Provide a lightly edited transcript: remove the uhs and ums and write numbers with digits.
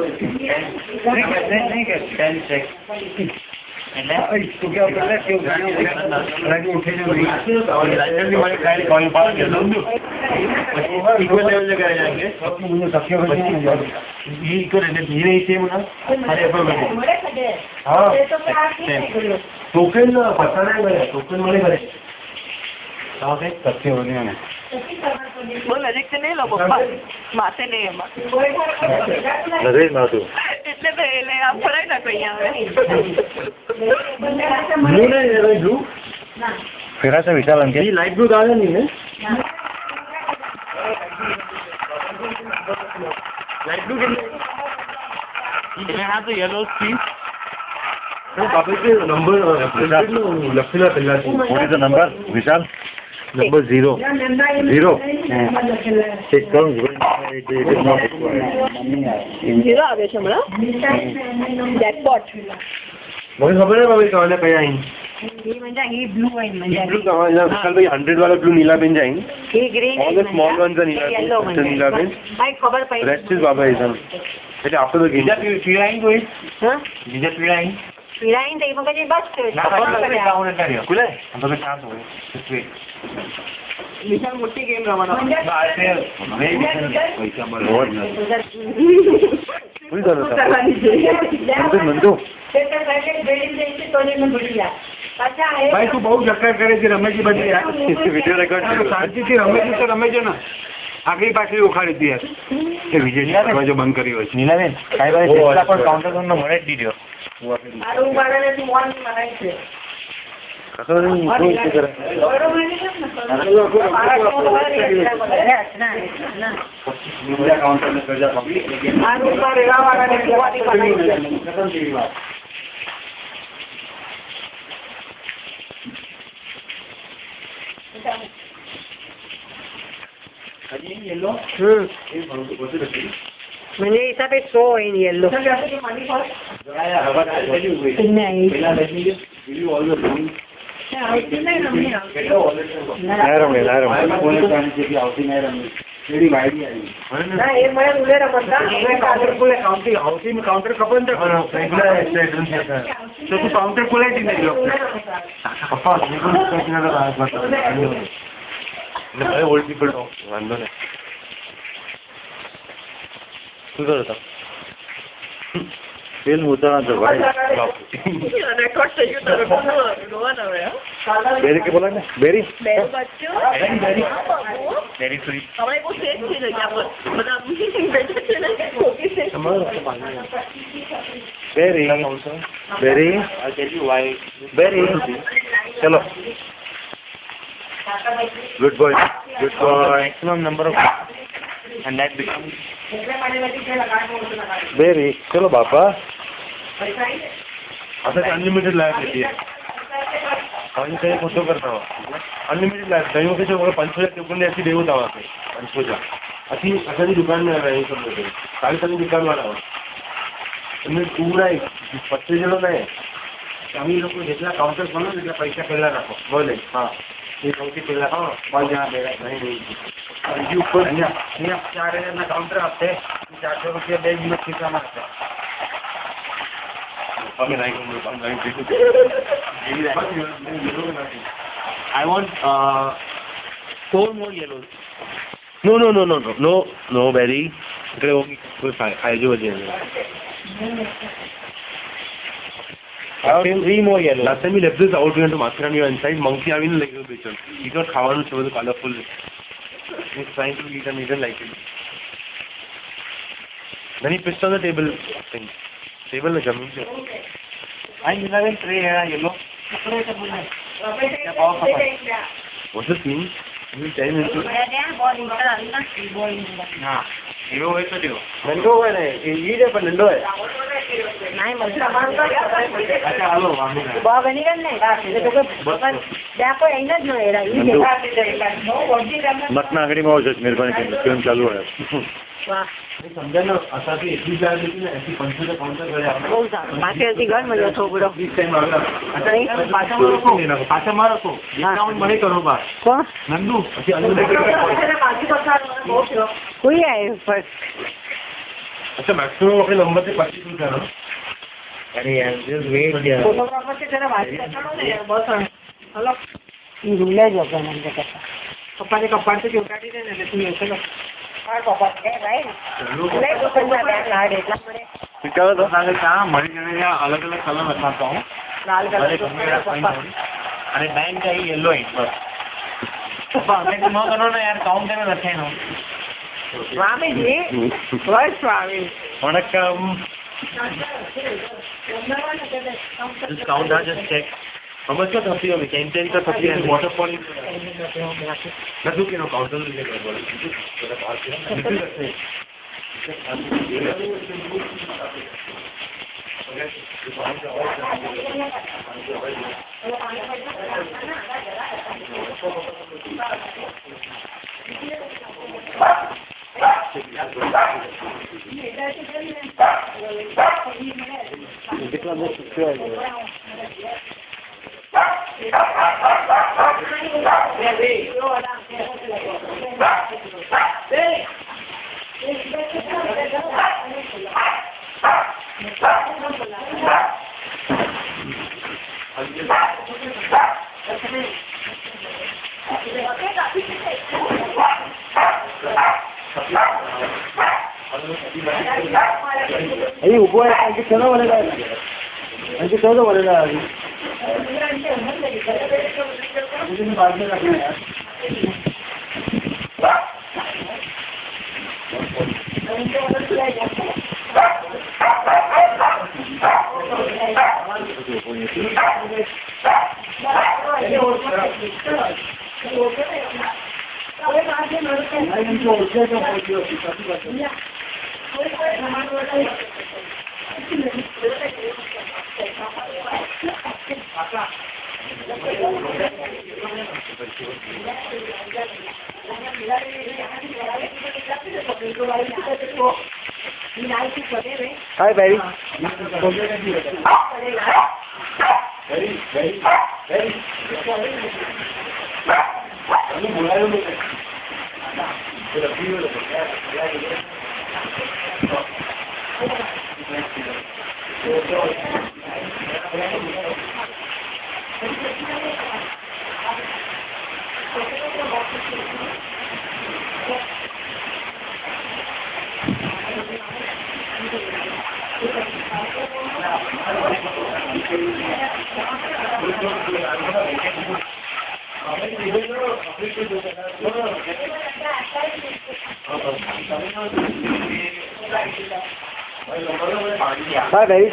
नहीं क्या 10 चेक तो क्या बोला क्यों गाड़ी उठे जो नहीं लाइसेंस भी हमारे गाड़ी कॉल पास कर लो इक्वल लेवल पे करे जाएंगे मुझे सबके बच्चे ये इक्वल है धीरे ही सेम ना अरे हाँ टोकन पता नहीं करे टोकन वाले करे कहाँ से सबके होने हैं બોલો નજીક તો નહીં લો પપ્પા માથે નહીં એમાં નરેશ માથું એટલે તો એટલે આમ ફરાઈ નાખો અહીંયા હવે બ્લુ નહીં બ્લુ ફેરા છે વિશાલ અંકે લાઇટ બ્લુ આવે નહીં ને લાઇટ બ્લુ કેટલી હા તો યલો સ્ક્રીન બાપે કે નંબર લખેલા પહેલા what is the number Vishal Number 0. 0. Check करो. जीरो आगे चमड़ा. जैकपॉट. मुझे खबर है बाबा कहाँ पे आएंगे. ये मंजा ये ब्लू वाइन मंजा. ब्लू कहाँ है? कल भाई 100 वाला ब्लू नीला पेन जाएंगे. ये green. All the small ones are नीला पेन. भाई खबर पाई. Rest is बाबा इधर. चलिए after the game. जीजा पीड़ाएंगे कोई? हाँ? जीजा पीड़ाएंगे. पीड़ाएंगे तो ये मगर ये बस. ना कुले. हम तो चांस हो गए. विशाल मोटी गेम रवाना. भाई तू बहुत चक्कर करे थी रमेश जी बची यार वीडियो रिकॉर्ड शांति थी रमेश जी तो रमेश जो ना आखिरी पाछली उखाड़ी थी यार કે વિજય જો બંધ કર્યો છે નીલાબેન કાઈ ભાઈ કેટલા પણ કાઉન્ટર નો મળે જ દીધો મારું વાળાને થી મોન મનાય છે કસો નહીં કોઈ શું કરે નીલા કાઉન્ટર ને કરજા પબ્લિક મારું પર એવા વાળાને કેવાની મનાય છે येलो म्हणजे हिसाबे 100 इन येलो काउंटर कपन तो तू काउंटर क्वालिटी नहीं भाई ओल्ड पीपल वांधो नहीं શું કરો તમે ફિલ્મ ઉતારવા તો ભાઈ રેકોર્ડ થઈ ગયું તો રોવાના હવે બેરી કે બોલા ને બેરી બેરી બચ્ચો બેરી ફ્રી હવે કો સેટ થઈ ગયા પર બધા બેઠા છે ને કોકી છે બેરી બેરી આ કેજી વાય બેરી ચલો Good boy. Maximum number of and that becomes very. चलो बापा. आता अनलिमिटेड लाइफ लेती है. पानी से फोटो करता हूँ. Unlimited life. कहीं वो कैसे वो 500 दुकान ऐसी देवो था वहाँ पे 500 अच्छी अच्छा दुकान में रहे सब लोग. सारी दुकान वाला हो. इनमें पूरा 25 जनो नहीं. अमी लोग जितना काउंटर खोलो जितना पैसा पहला रखो. बोले हाँ. ये पंक्ति पहला हाँ और यहाँ मेरा नहीं ये ऊपर यहाँ 4000 ना काउंटर आते 400 रुपया बैग में खींचा मारते हमें नहीं I want 4 more yellows. No berry. इकडे होगी कोई खायची वजह नहीं. Three more yellow. Last time we left this out, we went to Mathura and we were inside. Monkey having like a picture. He got खावानु so was colorful. He's trying to eat and he didn't like it. Then he pissed on the table. Table na जमीन से. I have tray है yellow. What's the theme? You tell me. हाँ. Hero है तो दियो. नंदो है ना. ये जो पर नंदो है. नहीं मतलब अच्छा हेलो बाबा बनी करने तो देखो इनज नो एरा ये मत नागड़ी में हो जाए मेरे पास फिल्म चालू है वाह समझा ना असा की इतनी जाए लेकिन ऐसी 500 काउंटर करे आपने बहुत ज्यादा माथे ऐसी घर में जो बड़ो इस टाइम आगला अच्छा नहीं पाछा मारो को लेना पाछा मारो को डिस्काउंट बड़े करो बा कौन नंदू अच्छी अंदर कोई है फर्स्ट अच्छा मैक्सिमम अपने नंबर से 25 રૂપિયા ना अरे यार जस्ट वेट यार ફોટોગ્રાફર છે તેને વાત કરવાનો ને યાર બસ હલો ઈ રૂલે જ વગર મને કહેતા પપ્પાને કપાળથી ચોટાડી દે ને એટલે તું એવું ચલો હા પપ્પા કે ભાઈ લે દુકાનમાં બેગ લાડ એટલા મને क्या था अरे कहाँ मरी जाने का अलग अलग कलर बताता हूँ લાલ अरे કલર પપ્પा अरे बैंक का ही येलो है बस हमें तो न करो ना यार काउंट में रखे ना સ્વામીજી બસ સ્વામી वणक्कम just count that just check how much का 30 होगी 10 का 30 है वॉटरफॉल नजू के नो काउंटर ले कर बोल अरे ऊपर आगे चलो बोलेगा आगे चलो बोलेगा मुझे बाद में रखना यार हाय बेरी हाय बेरी